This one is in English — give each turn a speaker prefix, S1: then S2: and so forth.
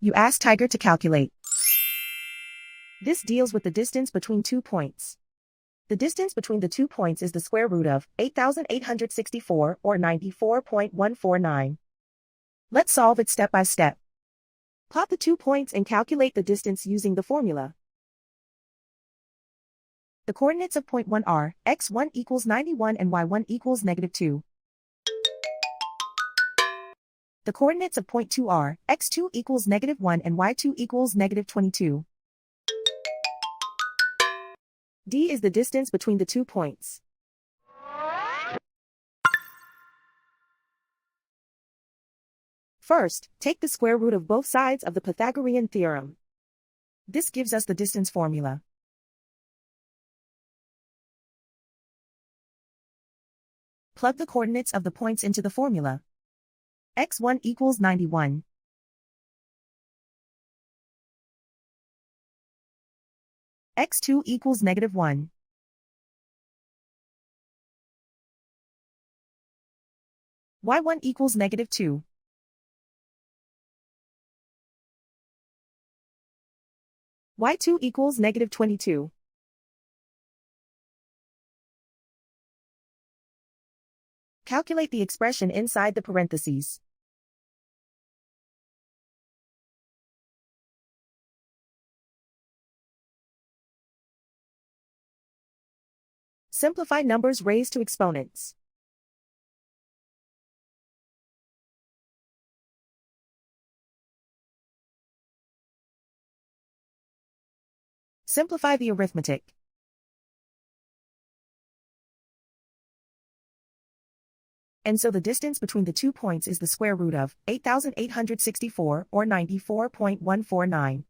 S1: You ask Tiger to calculate. This deals with the distance between 2 points. The distance between the 2 points is the square root of 8,864 or 94.149. Let's solve it step by step. Plot the 2 points and calculate the distance using the formula. The coordinates of point 1 are x1 equals 91 and y1 equals -2. The coordinates of point 2 are x2 equals -1 and y2 equals -22. D is the distance between the 2 points. First, take the square root of both sides of the Pythagorean theorem. This gives us the distance formula. Plug the coordinates of the points into the formula. x1 equals 91. x2 equals -1. y1 equals -2. y2 equals -22. Calculate the expression inside the parentheses. Simplify numbers raised to exponents. Simplify the arithmetic. And so the distance between the 2 points is the square root of 8,864 or 94.149.